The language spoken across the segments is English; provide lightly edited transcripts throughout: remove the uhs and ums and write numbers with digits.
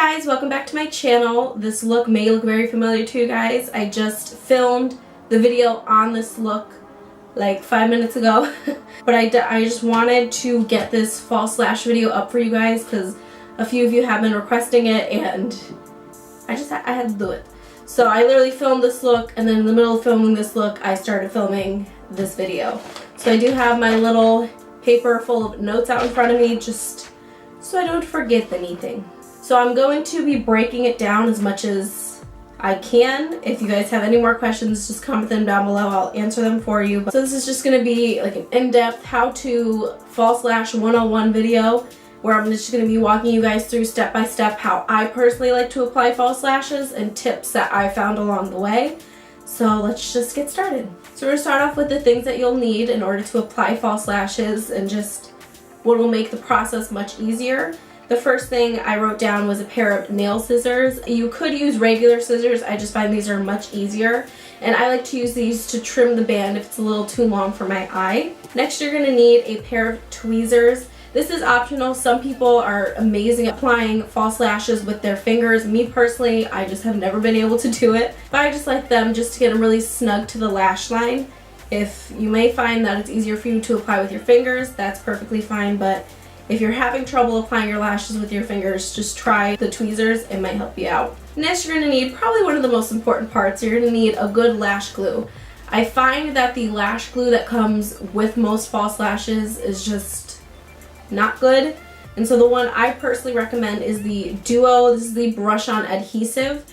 guys, welcome back to my channel. This look may look very familiar to you guys. I just filmed the video on this look like 5 minutes ago. But I just wanted to get this false lash video up for you guys because a few of you have been requesting it and I had to do it. So I literally filmed this look, and then in the middle of filming this look I started filming this video. So I do have my little paper full of notes out in front of me just so I don't forget anything. So I'm going to be breaking it down as much as I can. If you guys have any more questions, just comment them down below. I'll answer them for you. So this is just going to be like an in-depth how-to false lash 101 video where I'm just going to be walking you guys through step by step how I personally like to apply false lashes and tips that I found along the way. So let's just get started. So we're going to start off with the things that you'll need in order to apply false lashes and just what will make the process much easier. The first thing I wrote down was a pair of nail scissors. You could use regular scissors, I just find these are much easier. And I like to use these to trim the band if it's a little too long for my eye. Next, you're going to need a pair of tweezers. This is optional. Some people are amazing at applying false lashes with their fingers. Me personally, I just have never been able to do it. But I just like them just to get them really snug to the lash line. If you may find that it's easier for you to apply with your fingers, that's perfectly fine. But if you're having trouble applying your lashes with your fingers, just try the tweezers. It might help you out. Next, you're going to need probably one of the most important parts. You're going to need a good lash glue. I find that the lash glue that comes with most false lashes is just not good. And so the one I personally recommend is the Duo. This is the brush-on adhesive.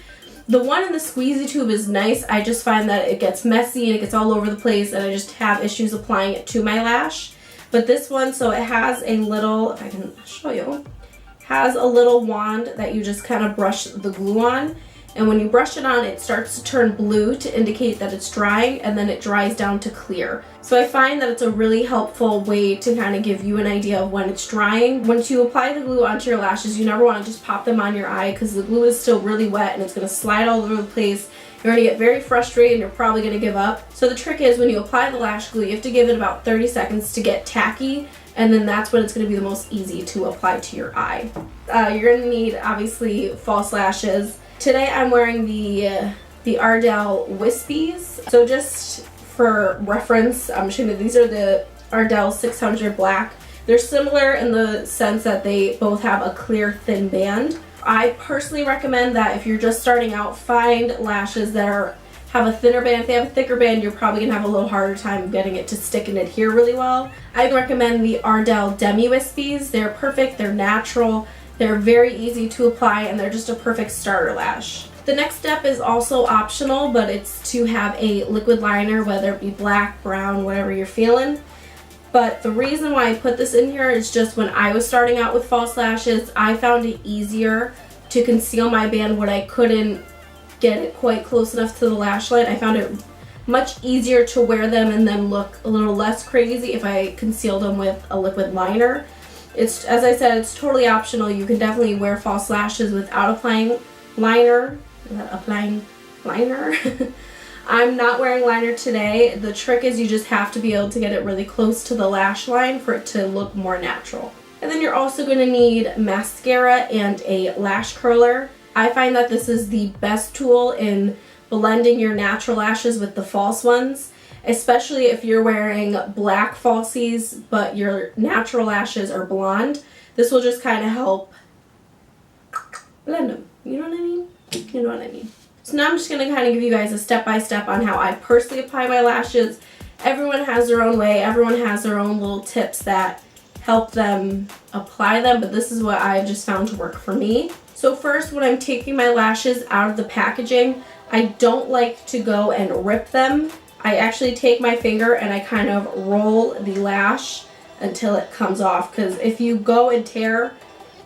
The one in the squeezy tube is nice. I just find that it gets messy and it gets all over the place and I just have issues applying it to my lash. But this one, so it has a little, if I can show you, has a little wand that you just kind of brush the glue on. And when you brush it on, it starts to turn blue to indicate that it's drying, and then it dries down to clear. So I find that it's a really helpful way to kind of give you an idea of when it's drying. Once you apply the glue onto your lashes, you never want to just pop them on your eye because the glue is still really wet and it's going to slide all over the place. You're going to get very frustrated and you're probably going to give up. So the trick is when you apply the lash glue, you have to give it about 30 seconds to get tacky, and then that's when it's going to be the most easy to apply to your eye. You're going to need, obviously, false lashes. Today I'm wearing the Ardell Wispies. So just for reference, I'm showing that these are the Ardell 600 Black. They're similar in the sense that they both have a clear, thin band. I personally recommend that if you're just starting out, find lashes that have a thinner band. If they have a thicker band, you're probably going to have a little harder time getting it to stick and adhere really well. I'd recommend the Ardell Demi Wispies. They're perfect, they're natural, they're very easy to apply, and they're just a perfect starter lash. The next step is also optional, but it's to have a liquid liner, whether it be black, brown, whatever you're feeling. But the reason why I put this in here is just when I was starting out with false lashes, I found it easier to conceal my band when I couldn't get it quite close enough to the lash line. I found it much easier to wear them and then look a little less crazy if I concealed them with a liquid liner. It's, as I said, it's totally optional. You can definitely wear false lashes without applying liner. I'm not wearing liner today. The trick is you just have to be able to get it really close to the lash line for it to look more natural. And then you're also going to need mascara and a lash curler. I find that this is the best tool in blending your natural lashes with the false ones, especially if you're wearing black falsies but your natural lashes are blonde. This will just kind of help blend them. You know what I mean? You know what I mean. So now I'm just going to kind of give you guys a step-by-step on how I personally apply my lashes. Everyone has their own way. Everyone has their own little tips that help them apply them, but this is what I've just found to work for me. So first, when I'm taking my lashes out of the packaging, I don't like to go and rip them. I actually take my finger and I kind of roll the lash until it comes off, because if you go and tear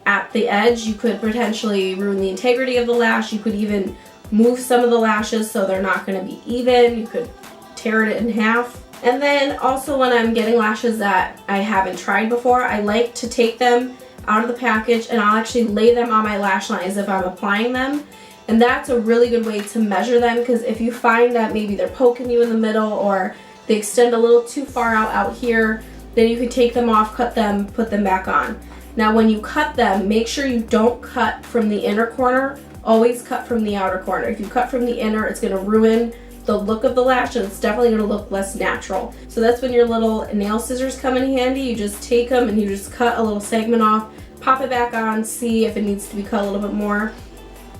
at the edge, you could potentially ruin the integrity of the lash. You could even move some of the lashes so they're not going to be even. You could tear it in half. And then also when I'm getting lashes that I haven't tried before, I like to take them out of the package and I'll actually lay them on my lash line as if I'm applying them. And that's a really good way to measure them, because if you find that maybe they're poking you in the middle or they extend a little too far out here, then you can take them off, cut them, put them back on. Now when you cut them, make sure you don't cut from the inner corner, always cut from the outer corner. If you cut from the inner, it's gonna ruin the look of the lash and it's definitely gonna look less natural. So that's when your little nail scissors come in handy. You just take them and you just cut a little segment off, pop it back on, see if it needs to be cut a little bit more.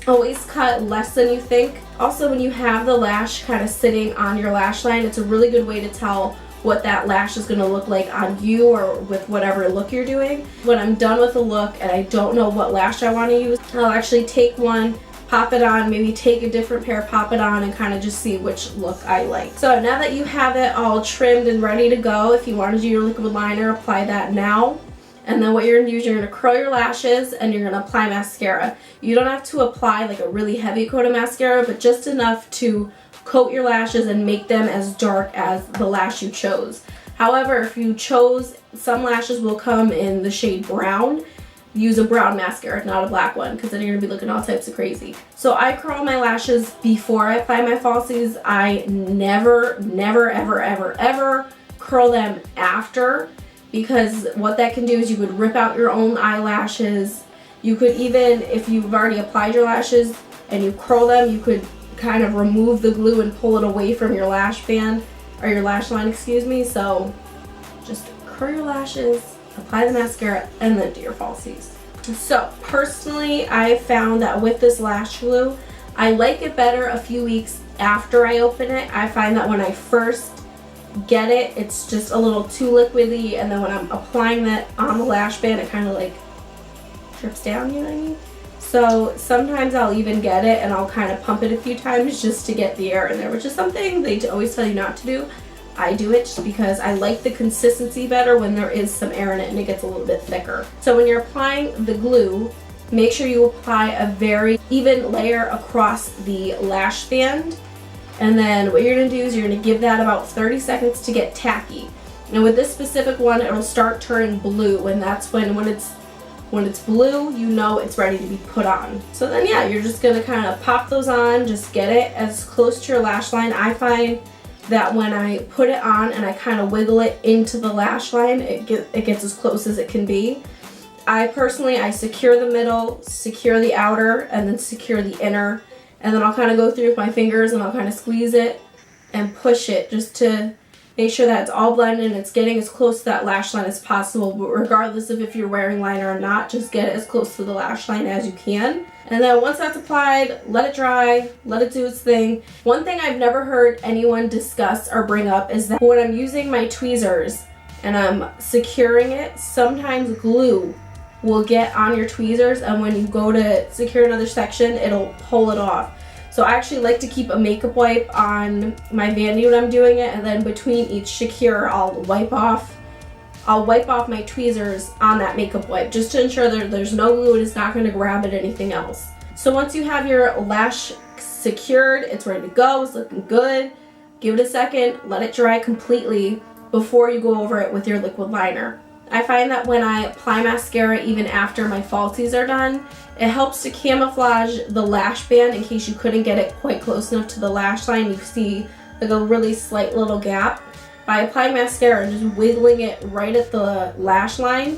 Always cut less than you think. Also, when you have the lash kind of sitting on your lash line, it's a really good way to tell what that lash is going to look like on you or with whatever look you're doing. When I'm done with a look and I don't know what lash I want to use, I'll actually take one, pop it on, maybe take a different pair, pop it on, and kind of just see which look I like. So now that you have it all trimmed and ready to go, if you want to do your liquid liner, apply that now. And then what you're going to do is you're going to curl your lashes and you're going to apply mascara. You don't have to apply like a really heavy coat of mascara, but just enough to coat your lashes and make them as dark as the lash you chose. However, if you chose, some lashes will come in the shade brown. Use a brown mascara, not a black one, because then you're going to be looking all types of crazy. So I curl my lashes before I apply my falsies. I never, ever, ever curl them after, because what that can do is you could rip out your own eyelashes. You could even, if you've already applied your lashes and you curl them, you could kind of remove the glue and pull it away from your lash band, or your lash line, excuse me. So just curl your lashes, apply the mascara, and then do your falsies. So personally, I found that with this lash glue, I like it better a few weeks after I open it. I find that when I first get it, it's just a little too liquidy, and then when I'm applying that on the lash band, it kind of like drips down, you know what I mean? So sometimes I'll even get it and I'll kind of pump it a few times just to get the air in there, which is something they always tell you not to do. I do it just because I like the consistency better when there is some air in it and it gets a little bit thicker. So when you're applying the glue, make sure you apply a very even layer across the lash band. And then what you're going to do is you're going to give that about 30 seconds to get tacky. And with this specific one, it'll start turning blue, and that's when it's blue, you know it's ready to be put on. So then yeah, you're just going to kind of pop those on, just get it as close to your lash line. I find that when I put it on and I kind of wiggle it into the lash line, it gets as close as it can be. I secure the middle, secure the outer, and then secure the inner. And then I'll kind of go through with my fingers and I'll kind of squeeze it and push it just to make sure that it's all blended and it's getting as close to that lash line as possible. But regardless of if you're wearing liner or not, just get it as close to the lash line as you can. And then once that's applied, let it dry, let it do its thing. One thing I've never heard anyone discuss or bring up is that when I'm using my tweezers and I'm securing it, sometimes glue will get on your tweezers, and when you go to secure another section, it'll pull it off. So I actually like to keep a makeup wipe on my vanity when I'm doing it, and then between each secure, I'll wipe off my tweezers on that makeup wipe just to ensure that there's no glue and it's not going to grab at anything else. So once you have your lash secured, it's ready to go, it's looking good. Give it a second, let it dry completely before you go over it with your liquid liner. I find that when I apply mascara even after my falsies are done, it helps to camouflage the lash band in case you couldn't get it quite close enough to the lash line. You see like a really slight little gap. By applying mascara and just wiggling it right at the lash line,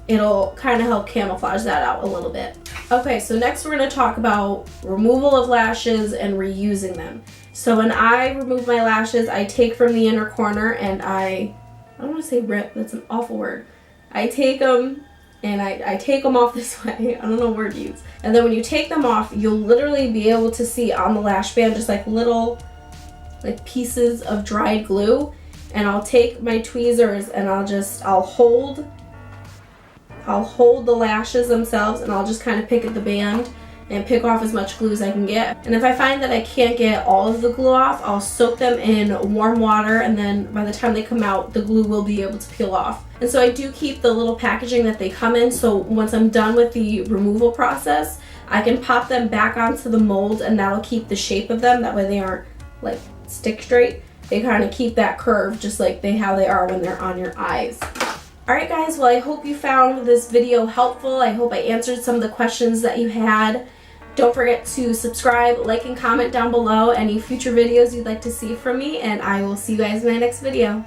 it'll kind of help camouflage that out a little bit. Okay, so next we're going to talk about removal of lashes and reusing them. So when I remove my lashes, I take from the inner corner and I don't want to say rip, that's an awful word. I take them and I take them off this way. I don't know what word to use. And then when you take them off, you'll literally be able to see on the lash band just like little like pieces of dried glue. And I'll take my tweezers and I'll hold the lashes themselves, and I'll just kind of pick at the band and pick off as much glue as I can get. And if I find that I can't get all of the glue off, I'll soak them in warm water, and then by the time they come out, the glue will be able to peel off. And so I do keep the little packaging that they come in, so once I'm done with the removal process, I can pop them back onto the mold, and that'll keep the shape of them. That way they aren't like stick straight. They kind of keep that curve just like how they are when they're on your eyes. Alright guys, well I hope you found this video helpful. I hope I answered some of the questions that you had. Don't forget to subscribe, like, and comment down below any future videos you'd like to see from me, and I will see you guys in my next video.